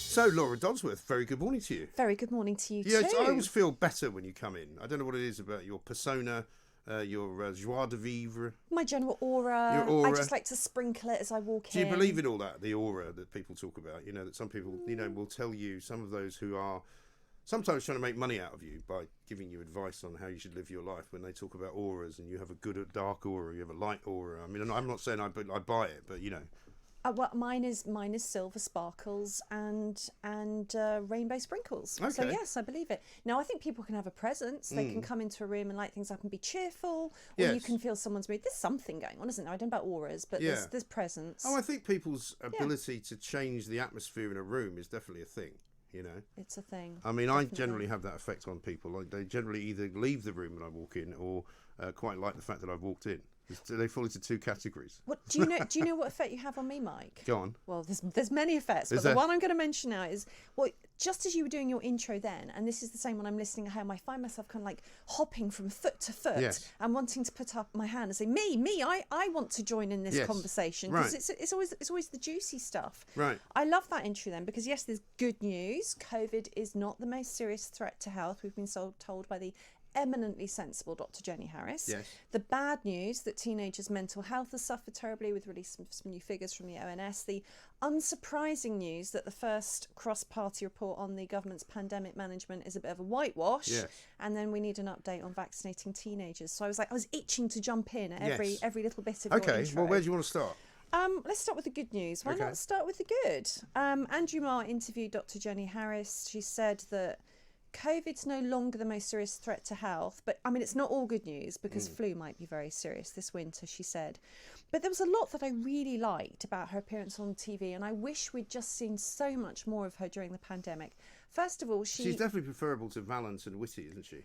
So, Laura Dodsworth, very good morning to you. Very good morning to you Yeah, too. I always feel better when you come in. I don't know what it is about your persona, your joie de vivre. My general aura. Your aura. I just like to sprinkle it as I walk Do in. you believe in all that, the aura that people talk about? You know, that some people, will tell you, some of those who are sometimes trying to make money out of you by giving you advice on how you should live your life when they talk about auras, and you have a good dark aura, you have a light aura. I mean, I'm not saying I buy it, but you know. Well, mine is silver sparkles and rainbow sprinkles. Okay. So yes, I believe it. Now I think people can have a presence. They can come into a room and light things up and be cheerful, or you can feel someone's mood. There's something going on, isn't there? I don't know about auras, but there's presence. Oh, I think people's ability to change the atmosphere in a room is definitely a thing. You know, it's a thing. I mean, definitely. I generally have that effect on people. Like, they generally either leave the room when I walk in, or quite like the fact that I've walked in. They fall into two categories. What do you know? Do you know what effect you have on me, Mike? Go on. Well, there's many effects, but the one I'm going to mention now is, well, just as you were doing your intro then, and this is the same when I'm listening at home, I find myself kind of like hopping from foot to foot and wanting to put up my hand and say, me, I want to join in this conversation, because it's always the juicy stuff. Right. I love that intro then, because yes, there's good news. COVID is not the most serious threat to health. We've been told by the eminently sensible Dr. Jenny Harries. Yes. The bad news that teenagers' mental health has suffered terribly, with release of some new figures from the ONS. The unsurprising news that the first cross-party report on the government's pandemic management is a bit of a whitewash. Yes. And then we need an update on vaccinating teenagers. So I was itching to jump in at every little bit of your intro. Okay, well, where do you want to start? Let's start with the good news. Why not start with the good? Andrew Marr interviewed Dr. Jenny Harries. She said that COVID's no longer the most serious threat to health, but I mean, it's not all good news, because flu might be very serious this winter, she said. But there was a lot that I really liked about her appearance on TV, and I wish we'd just seen so much more of her during the pandemic. First of all, she's definitely preferable to Valance and Witty, isn't she?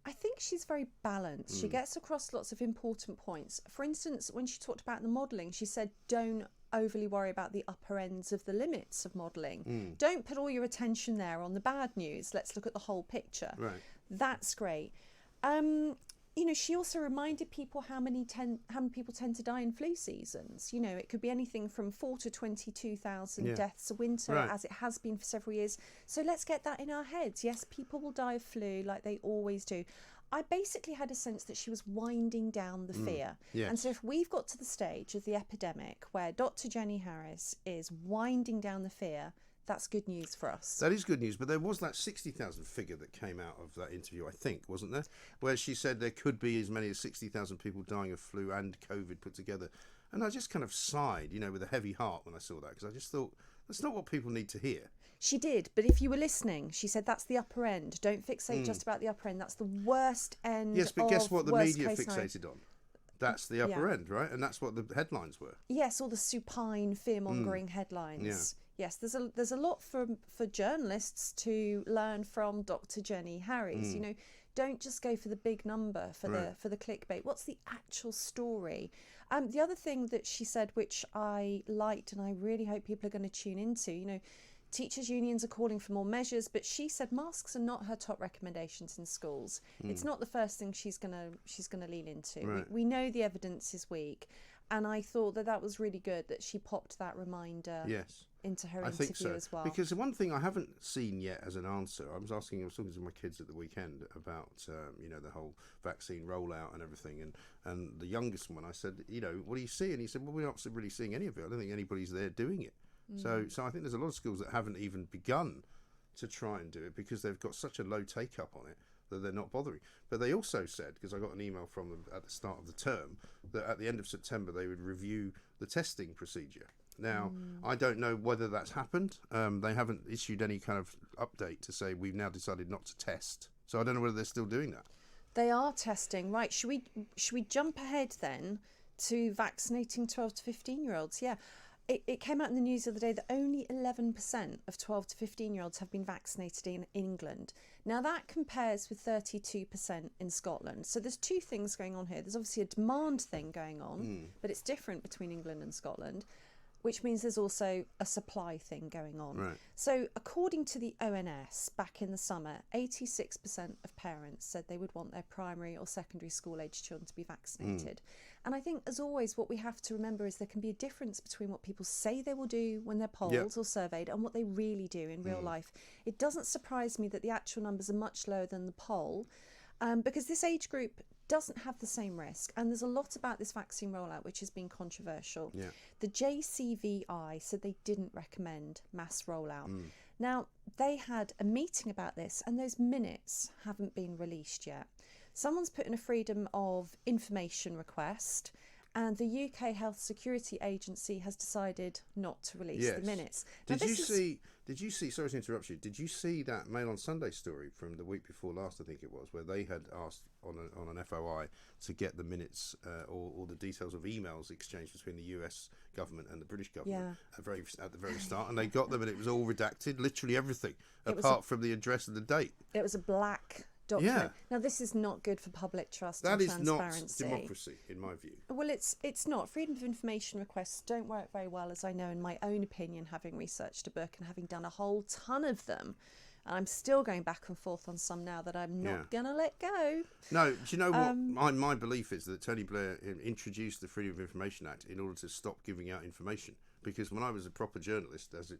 I think she's very balanced. She gets across lots of important points. For instance, when she talked about the modelling, she said, don't overly worry about the upper ends of the limits of modelling. Don't put all your attention there on the bad news. Let's look at the whole picture. Right. That's great. She also reminded people how many people tend to die in flu seasons. You know, it could be anything from 4 to 22,000 deaths a winter, as it has been for several years. So let's get that in our heads. Yes, people will die of flu like they always do. I basically had a sense that she was winding down the fear. Yes. And so if we've got to the stage of the epidemic where Dr. Jenny Harries is winding down the fear, that's good news for us. That is good news, but there was that 60,000 figure that came out of that interview, I think, wasn't there? Where she said there could be as many as 60,000 people dying of flu and COVID put together. And I just kind of sighed, with a heavy heart when I saw that, because I just thought, that's not what people need to hear. She did, but if you were listening, she said that's the upper end. Don't fixate just about the upper end. That's the worst end. Yes, but guess what the media scenario. fixated on? That's the upper end, right? And that's what the headlines were. Yes, all the supine, fear-mongering headlines. Yeah. Yes, there's a lot for journalists to learn from Dr. Jenny Harries. Don't just go for the big number for the clickbait. What's the actual story? The other thing that she said, which I liked, and I really hope people are going to tune into, teachers' unions are calling for more measures, but she said masks are not her top recommendations in schools. It's not the first thing she's gonna lean into. Right. We know the evidence is weak, and I thought that was really good that she popped that reminder into her interview think so. as well. Because the one thing I haven't seen yet as an answer, I was talking to my kids at the weekend about the whole vaccine rollout and everything, and the youngest one, I said, what do you see? And he said, well, we're not really seeing any of it. I don't think anybody's there doing it. So I think there's a lot of schools that haven't even begun to try and do it because they've got such a low take up on it that they're not bothering. But they also said, because I got an email from them at the start of the term, that at the end of September they would review the testing procedure. Now, I don't know whether that's happened. They haven't issued any kind of update to say we've now decided not to test. So I don't know whether they're still doing that. They are testing. Right, should we jump ahead then to vaccinating 12 to 15-year-olds? Yeah. It came out in the news the other day that only 11% of 12 to 15-year-olds have been vaccinated in England. Now, that compares with 32% in Scotland. So there's two things going on here. There's obviously a demand thing going on, but it's different between England and Scotland. which means there's also a supply thing going on. Right. So according to the ONS, back in the summer, 86% of parents said they would want their primary or secondary school age children to be vaccinated. And I think, as always, what we have to remember is there can be a difference between what people say they will do when they're polled or surveyed and what they really do in real life. It doesn't surprise me that the actual numbers are much lower than the poll, because this age group doesn't have the same risk, and there's a lot about this vaccine rollout which has been controversial. The JCVI said they didn't recommend mass rollout. Now, they had a meeting about this, and those minutes haven't been released yet. Someone's put in a freedom of information request, and the UK Health Security Agency has decided not to release the minutes. Now, Did you see, sorry to interrupt you, did you see that Mail on Sunday story from the week before last, I think it was, where they had asked on an FOI to get the minutes or the details of emails exchanged between the US government and the British government at the very start, and they got them and it was all redacted, literally everything, apart from the address and the date. It was a black document. Now, this is not good for public trust and transparency. That is not democracy, in my view. Well, it's not. Freedom of information requests don't work very well, as I know in my own opinion, having researched a book and having done a whole ton of them. I'm still going back and forth on some now that I'm not going to let go. No, do you know what? My belief is that Tony Blair introduced the Freedom of Information Act in order to stop giving out information. Because when I was a proper journalist, as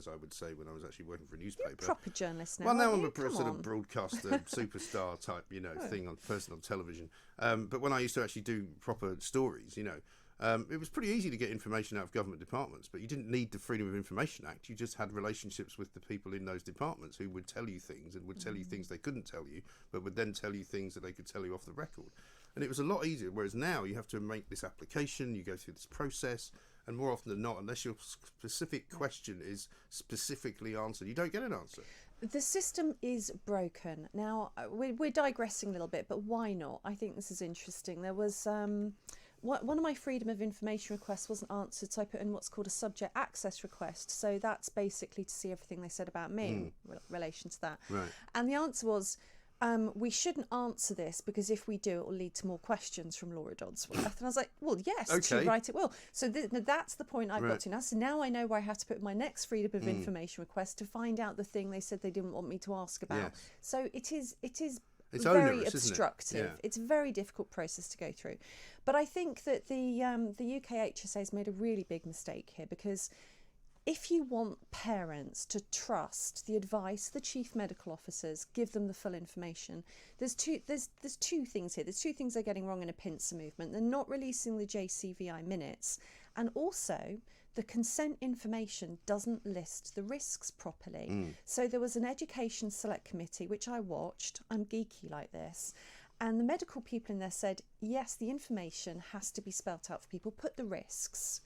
I would say when I was actually working for a newspaper, You're a proper journalist now. Well, now I'm a sort of broadcaster, superstar type, thing on person on television. But when I used to actually do proper stories, it was pretty easy to get information out of government departments. But you didn't need the Freedom of Information Act. You just had relationships with the people in those departments who would tell you things and would tell you things they couldn't tell you, but would then tell you things that they could tell you off the record. And it was a lot easier. Whereas now you have to make this application, you go through this process. And more often than not, unless your specific question is specifically answered, you don't get an answer. The system is broken. Now, we're digressing a little bit, but why not? I think this is interesting. There was one of my Freedom of Information requests wasn't answered, so I put in what's called a subject access request. So that's basically to see everything they said about me in relation to that. Right. And the answer was, we shouldn't answer this because if we do, it will lead to more questions from Laura Dodsworth. And I was like, well, yes, too right it will. So that's the point I've got to now. So now I know where I have to put my next Freedom of Information request to find out the thing they said they didn't want me to ask about. Yes. So it is it's very onerous, obstructive. isn't it? It's a very difficult process to go through. But I think that the UK HSA has made a really big mistake here, because if you want parents to trust the advice of the chief medical officers, give them the full information. There's two things here. There's two things they're getting wrong in a pincer movement. They're not releasing the JCVI minutes, and also the consent information doesn't list the risks properly. So there was an education select committee, which I watched. I'm geeky like this. And the medical people in there said, yes, the information has to be spelt out for people. Put the risks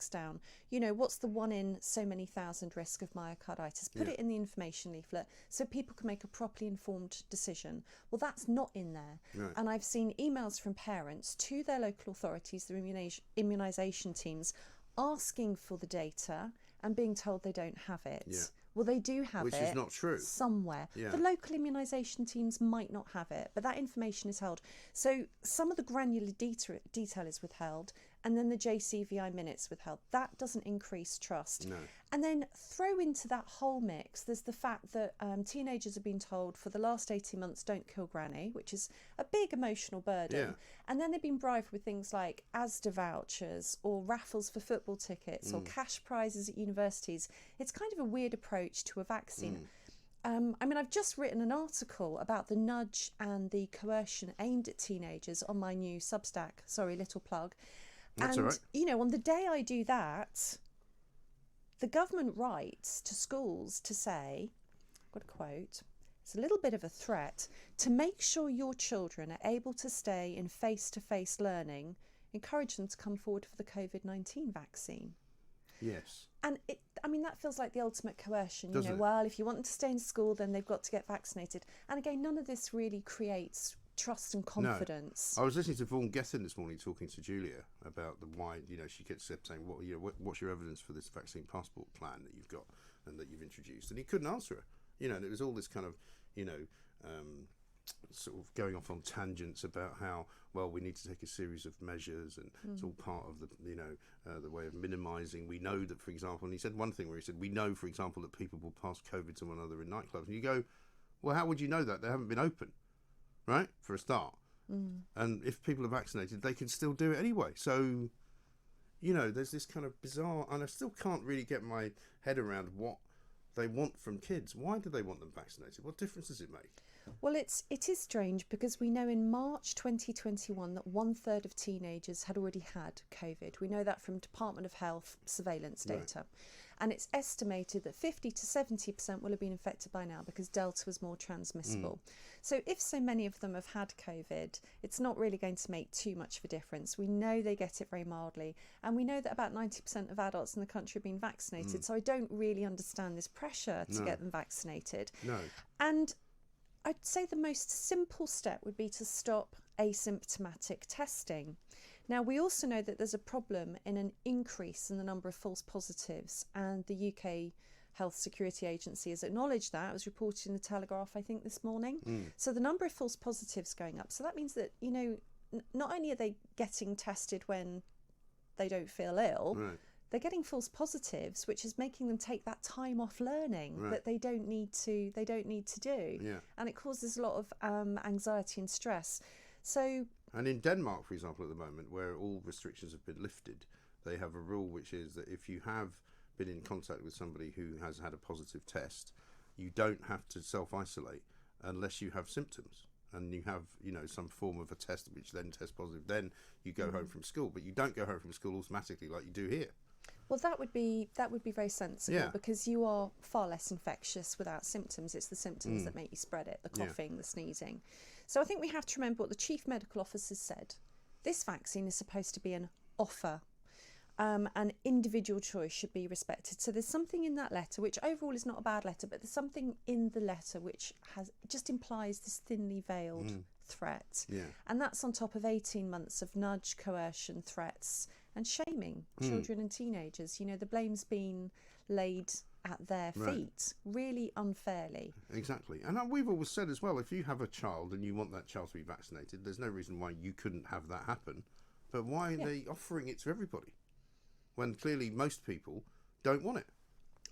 down. What's the 1 in so many thousand risk of myocarditis? Put it in the information leaflet so people can make a properly informed decision. Well, that's not in there. Right. And I've seen emails from parents to their local authorities, their immunisation teams, asking for the data and being told they don't have it. Yeah. Well, they do have Which it. is not true. Somewhere. Yeah. The local immunisation teams might not have it, but that information is held. So some of the granular detail is withheld, and then the JCVI minutes withheld. That doesn't increase trust. No. And then throw into that whole mix, there's the fact that teenagers have been told for the last 18 months, don't kill granny, which is a big emotional burden. Yeah. And then they've been bribed with things like Asda vouchers or raffles for football tickets or cash prizes at universities. It's kind of a weird approach to a vaccine. I've just written an article about the nudge and the coercion aimed at teenagers on my new Substack. Sorry, little plug. That's all right. On the day I do that, the government writes to schools to say, I've got a quote, it's a little bit of a threat, to make sure your children are able to stay in face-to-face learning, encourage them to come forward for the COVID-19 vaccine. Yes. And that feels like the ultimate coercion. Doesn't it? Well, if you want them to stay in school, then they've got to get vaccinated. And again, none of this really creates trust and confidence. No. I was listening to Vaughan Gethin this morning talking to Julia about the why. She kept saying, what's your evidence for this vaccine passport plan that you've got and that you've introduced? And he couldn't answer her. And it was all this kind of, sort of going off on tangents about how, well, we need to take a series of measures, and it's all part of the, the way of minimising. We know that, for example, and he said one thing where he said, we know, for example, that people will pass COVID to one another in nightclubs. And you go, well, how would you know that? They haven't been open, right, for a start. And if people are vaccinated, they can still do it anyway. So, there's this kind of bizarre, and I still can't really get my head around what they want from kids. Why do they want them vaccinated? What difference does it make? Well, it is strange because we know in March 2021 that 1/3 of teenagers had already had COVID. We know that from Department of Health surveillance data. Right. And it's estimated that 50 to 70% will have been infected by now because Delta was more transmissible. So if so many of them have had COVID, it's not really going to make too much of a difference. We know they get it very mildly. And we know that about 90% of adults in the country have been vaccinated. So I don't really understand this pressure to get them vaccinated. No. And I'd say the most simple step would be to stop asymptomatic testing. Now, we also know that there's a problem in an increase in the number of false positives, and the UK Health Security Agency has acknowledged that. It was reported in the Telegraph, I think, this morning. So the number of false positives going up. So that means that, not only are they getting tested when they don't feel ill, Right. they're getting false positives, which is making them take that time off learning that they don't need to do. Yeah. And it causes a lot of anxiety and stress. So. And in Denmark, for example, at the moment, where all restrictions have been lifted, they have a rule which is that if you have been in contact with somebody who has had a positive test, you don't have to self-isolate unless you have symptoms and you have, some form of a test which then tests positive. Then you go home from school, but you don't go home from school automatically like you do here. Well, that would be very sensible because you are far less infectious without symptoms. It's the symptoms that make you spread it, the coughing, the sneezing. So I think we have to remember what the Chief Medical Officer said. This vaccine is supposed to be an offer. And individual choice should be respected. So there's something in that letter, which overall is not a bad letter, but there's something in the letter which just implies this thinly veiled threat. Yeah. And that's on top of 18 months of nudge, coercion, threats and shaming children and teenagers. The blame's been laid at their feet, really unfairly. Exactly. And we've always said as well, if you have a child and you want that child to be vaccinated, there's no reason why you couldn't have that happen. But why are they offering it to everybody when clearly most people don't want it?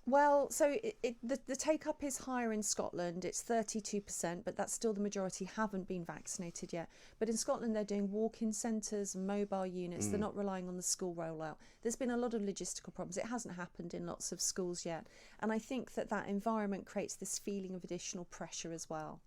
Well, so the take-up is higher in Scotland. It's 32%, but that's still the majority haven't been vaccinated yet. But in Scotland, they're doing walk-in centres and mobile units. They're not relying on the school rollout. There's been a lot of logistical problems. It hasn't happened in lots of schools yet. And I think that environment creates this feeling of additional pressure as well.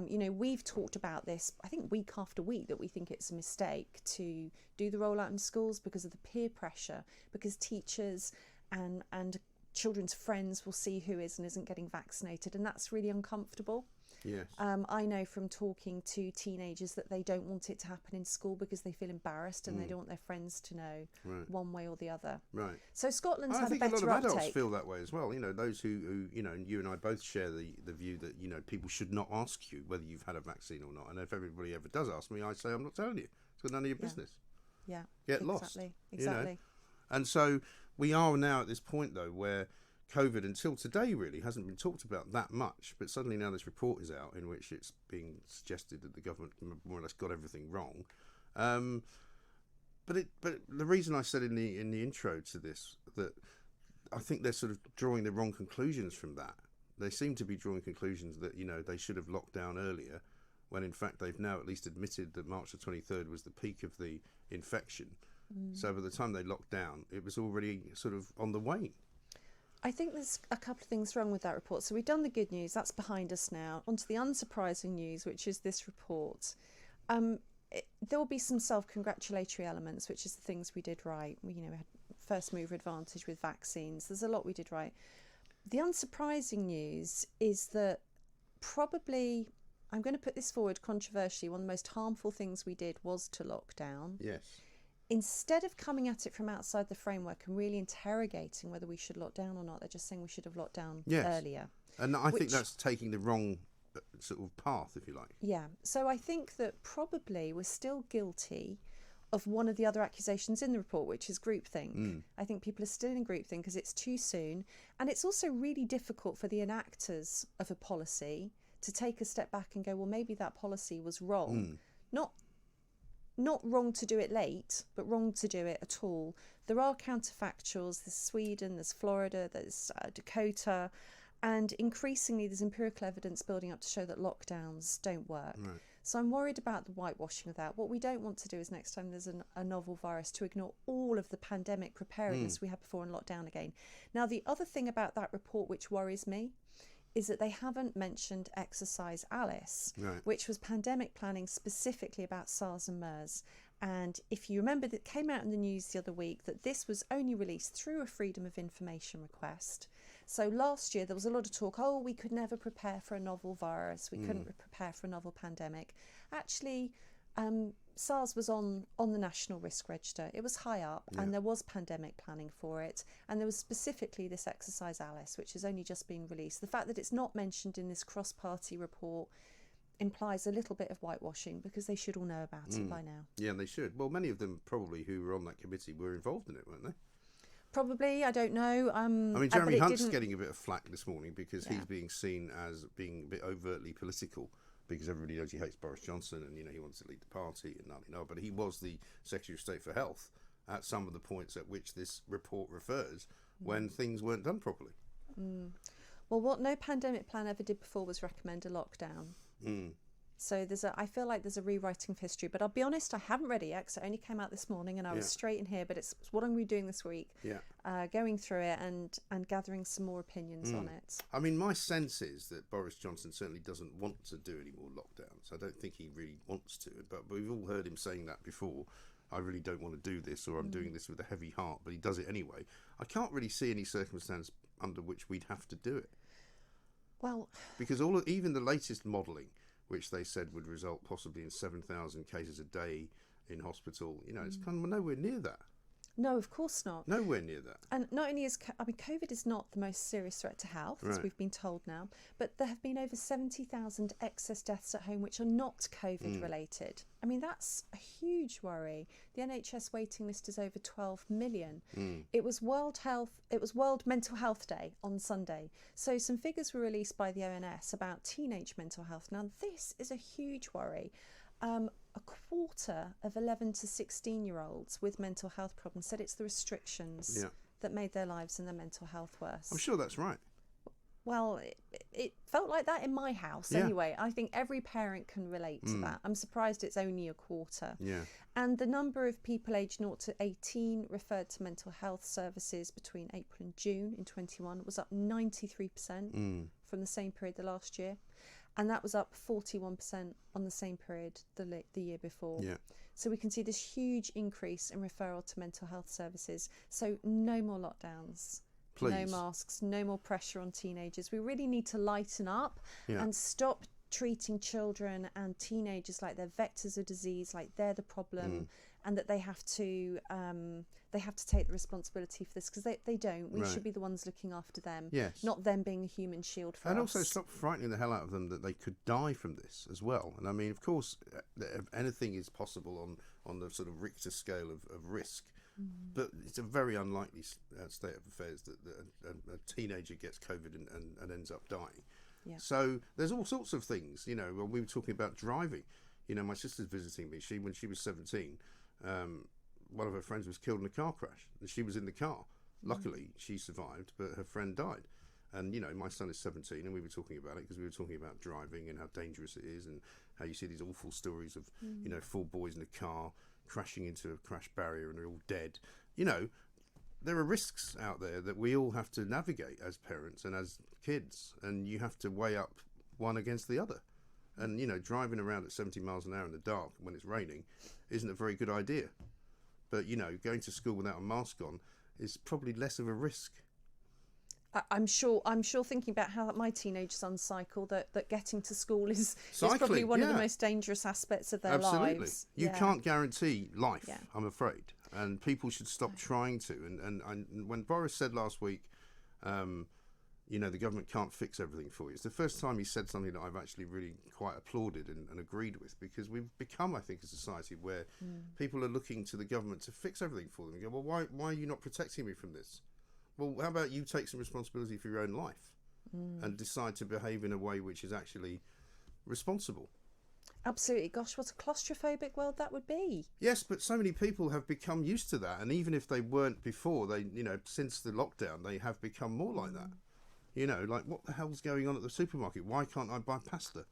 We've talked about this, I think, week after week, that we think it's a mistake to do the rollout in schools because of the peer pressure, because teachers and children's friends will see who is and isn't getting vaccinated, and that's really uncomfortable. Yes. I know from talking to teenagers that they don't want it to happen in school because they feel embarrassed and they don't want their friends to know one way or the other. Right. So Scotland's had a better I think a lot of adults uptake. feel that way as well. Those who and you and I both share the view that, people should not ask you whether you've had a vaccine or not. And if everybody ever does ask me, I say, I'm not telling you. It's got none of your business. Yeah. Get lost. Exactly. And so we are now at this point, though, where COVID, until today, really hasn't been talked about that much. But suddenly now this report is out in which it's being suggested that the government more or less got everything wrong. But the reason I said in the intro to this that I think they're sort of drawing the wrong conclusions from that. They seem to be drawing conclusions that they should have locked down earlier, when in fact they've now at least admitted that March the 23rd was the peak of the infection. So by the time they locked down, it was already sort of on the wane. I think there's a couple of things wrong with that report. So we've done the good news, that's behind us now. On to the unsurprising news, which is this report. There will be some self-congratulatory elements, which is the things we did right. We had first mover advantage with vaccines. There's a lot we did right. The unsurprising news is that probably, I'm going to put this forward controversially, one of the most harmful things we did was to lock down. Yes. Instead of coming at it from outside the framework and really interrogating whether we should lock down or not, they're just saying we should have locked down earlier. And I think that's taking the wrong sort of path, if you like. Yeah. So I think that probably we're still guilty of one of the other accusations in the report, which is groupthink. I think people are still in groupthink because it's too soon. And it's also really difficult for the enactors of a policy to take a step back and go, well, maybe that policy was wrong. Not wrong to do it late, but wrong to do it at all. There are counterfactuals. There's Sweden, there's Florida, there's Dakota, and increasingly there's empirical evidence building up to show that lockdowns don't work. Right. So I'm worried about the whitewashing of that. What we don't want to do is next time there's a novel virus to ignore all of the pandemic preparedness we had before and lock down again. Now, the other thing about that report which worries me is that they haven't mentioned Exercise Alice, Right. which was pandemic planning specifically about SARS and MERS. And if you remember, that came out in the news the other week that this was only released through a Freedom of Information request. So last year there was a lot of talk, oh, we could never prepare for a novel virus, we couldn't prepare for a novel pandemic. Actually, SARS was on the National Risk Register. It was high up, and there was pandemic planning for it. And there was specifically this Exercise Alice, which has only just been released. The fact that it's not mentioned in this cross-party report implies a little bit of whitewashing, because they should all know about it by now. Yeah, they should. Well, many of them probably who were on that committee were involved in it, weren't they? Probably, I don't know. I mean, Jeremy Hunt's getting a bit of flack this morning because he's being seen as being a bit overtly political, because everybody knows he hates Boris Johnson and, he wants to lead the party and but he was the Secretary of State for Health at some of the points at which this report refers when things weren't done properly. Well, what no pandemic plan ever did before was recommend a lockdown. So I feel like there's a rewriting of history, but I'll be honest, I haven't read it yet because it only came out this morning and I was straight in here, but it's what I'm going to be doing this week, going through it and gathering some more opinions on it. I mean, my sense is that Boris Johnson certainly doesn't want to do any more lockdowns. I don't think he really wants to, but we've all heard him saying that before. I really don't want to do this, or I'm doing this with a heavy heart, but he does it anyway. I can't really see any circumstance under which we'd have to do it. Well, because even the latest modelling, which they said would result possibly in 7,000 cases a day in hospital, it's kind of nowhere near that. No, of course not. Nowhere near that. And not only COVID is not the most serious threat to health, as we've been told now, but there have been over 70,000 excess deaths at home which are not COVID related. I mean, that's a huge worry. The NHS waiting list is over 12 million. It was World Mental Health Day on Sunday. So some figures were released by the ONS about teenage mental health. Now, this is a huge worry. A quarter of 11 to 16-year-olds with mental health problems said it's the restrictions that made their lives and their mental health worse. I'm sure that's right. Well, it felt like that in my house anyway. I think every parent can relate to that. I'm surprised it's only a quarter. Yeah. And the number of people aged 0 to 18 referred to mental health services between April and June in 21 was up 93% from the same period the last year. And that was up 41% on the same period the year before. Yeah. So we can see this huge increase in referral to mental health services. So no more lockdowns, Please. No masks, no more pressure on teenagers. We really need to lighten up and stop treating children and teenagers like they're vectors of disease, like they're the problem, and that they have to take the responsibility for this, because they don't. We should be the ones looking after them, not them being a human shield for us. And also stop frightening the hell out of them that they could die from this as well. And I mean, of course, anything is possible on the sort of Richter scale of risk. But it's a very unlikely state of affairs that a teenager gets COVID and ends up dying. Yeah. So there's all sorts of things, when we were talking about driving, my sister's visiting me. When she was 17, one of her friends was killed in a car crash and she was in the car. Luckily, she survived, but her friend died. And, my son is 17 and we were talking about it because we were talking about driving and how dangerous it is and how you see these awful stories of, 4 boys in a car crashing into a crash barrier and they're all dead. There are risks out there that we all have to navigate as parents and as kids, and you have to weigh up one against the other. And, driving around at 70 miles an hour in the dark when it's raining isn't a very good idea. But, going to school without a mask on is probably less of a risk. I'm sure thinking about how my teenage sons cycle, that getting to school is probably one of the most dangerous aspects of their lives. You can't guarantee life, I'm afraid. And people should stop trying to. And when Boris said last week, the government can't fix everything for you, it's the first time he said something that I've actually really quite applauded and agreed with, because we've become, I think, a society where people are looking to the government to fix everything for them. And go, well, why are you not protecting me from this? Well, how about you take some responsibility for your own life? and decide to behave in a way which is actually responsible. Absolutely. Gosh, what a claustrophobic world that would be. Yes, but so many people have become used to that, and even if they weren't before, they, since the lockdown, they have become more like that. Like, what the hell's going on at the supermarket? Why can't I buy pasta?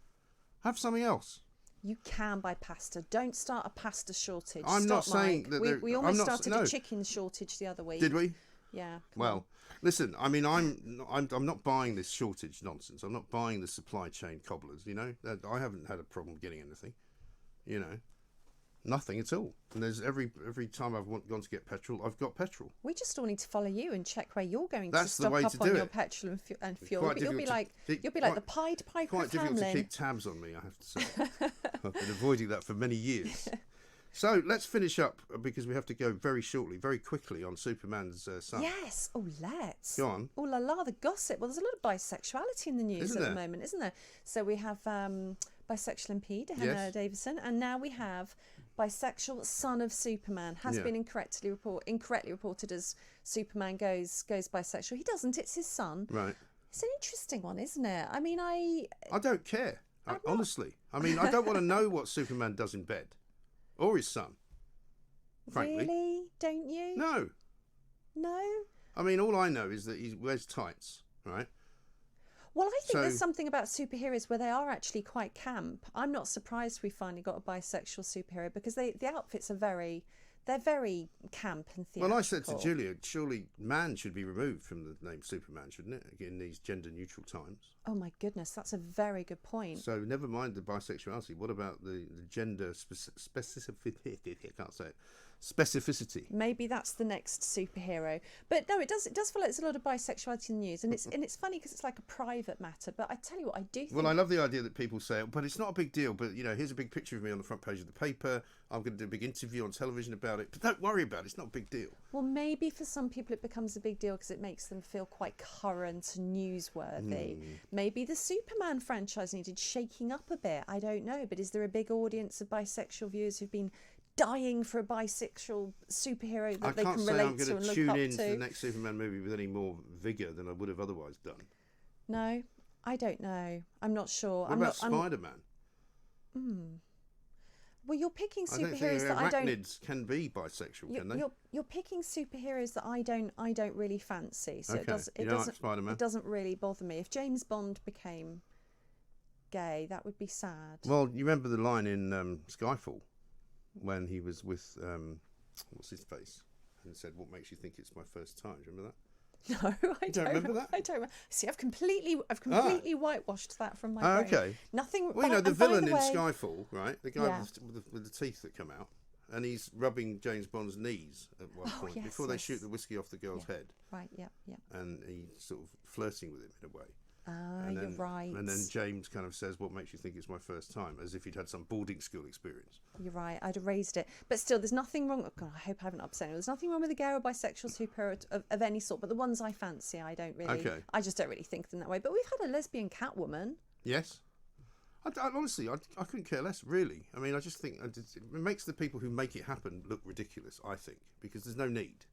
Have something else. You can buy pasta. Don't start a pasta shortage. I'm Stop, not saying Mike. that we almost started a chicken shortage the other week. Did we? Yeah. Well, listen. I mean, I'm not buying this shortage nonsense. I'm not buying the supply chain cobblers. I haven't had a problem getting anything. Nothing at all. And there's every time I've gone to get petrol, I've got petrol. We just all need to follow you and check where you're going That's to stock the way up to on do your it. petrol and fuel. But you'll be like the Pied Piper Quite of difficult to Hamlin. keep tabs on me, I have to say. I've been avoiding that for many years. So let's finish up because we have to go very quickly on Superman's son. Yes. Oh, let's. Go on. Oh, la la, the gossip. Well, there's a lot of bisexuality in the news at the moment, isn't there? So we have bisexual MP, Hannah Davison, and now we have bisexual son of Superman has been incorrectly reported as Superman goes bisexual. He doesn't. It's his son. Right. It's an interesting one, isn't it? I mean, I don't care. Honestly. I mean, I don't want to know what Superman does in bed. Or his son. Frankly. Really? Don't you? No. No? I mean, all I know is that he wears tights, right? Well, I think there's something about superheroes where they are actually quite camp. I'm not surprised we finally got a bisexual superhero because the outfits are they're very camp and theatrical. Well, I said to Julia, surely man should be removed from the name Superman, shouldn't it? In these gender-neutral times. Oh my goodness, that's a very good point. So never mind the bisexuality. What about the gender specificity? I can't say it. Specificity. Maybe that's the next superhero. But no, it does feel like there's a lot of bisexuality in the news, and it's funny because it's like a private matter. But I tell you what, I do think. Well, I love the idea that people say, but it's not a big deal. But here's a big picture of me on the front page of the paper. I'm going to do a big interview on television about it. But don't worry about it. It's not a big deal. Well, maybe for some people it becomes a big deal because it makes them feel quite current and newsworthy. Maybe the Superman franchise needed shaking up a bit. I don't know. But is there a big audience of bisexual viewers who've been dying for a bisexual superhero that they can relate to and look up to? I can't say I'm going to tune in to the next Superman movie with any more vigour than I would have otherwise done. No, I don't know. I'm not sure. What about Spider-Man? Well, you're picking superheroes I don't think arachnids can be bisexual, can they? You're picking superheroes that I don't really fancy. So okay. It doesn't really bother me. If James Bond became gay, that would be sad. Well, you remember the line in Skyfall when he was with what's his face and said, "What makes you think it's my first time?" Do you remember that? No, I don't remember that. I don't remember. See, I've completely whitewashed that from my brain. Okay. Nothing. Well, the villain in Skyfall, right? The guy with the teeth that come out, and he's rubbing James Bond's knees at one point before they shoot the whiskey off the girl's head. Right. Yeah. And he's sort of flirting with him in a way. You're right. And then James kind of says, "What makes you think it's my first time?" As if he'd had some boarding school experience. You're right. I'd erased it. But still, there's nothing wrong. God, I hope I haven't upset anyone. There's nothing wrong with a gay or bisexual superhero of any sort. But the ones I fancy, I don't really. Okay. I just don't really think of them that way. But we've had a lesbian Catwoman. Yes. Honestly, I couldn't care less, really. I mean, I just think it makes the people who make it happen look ridiculous, I think, because there's no need.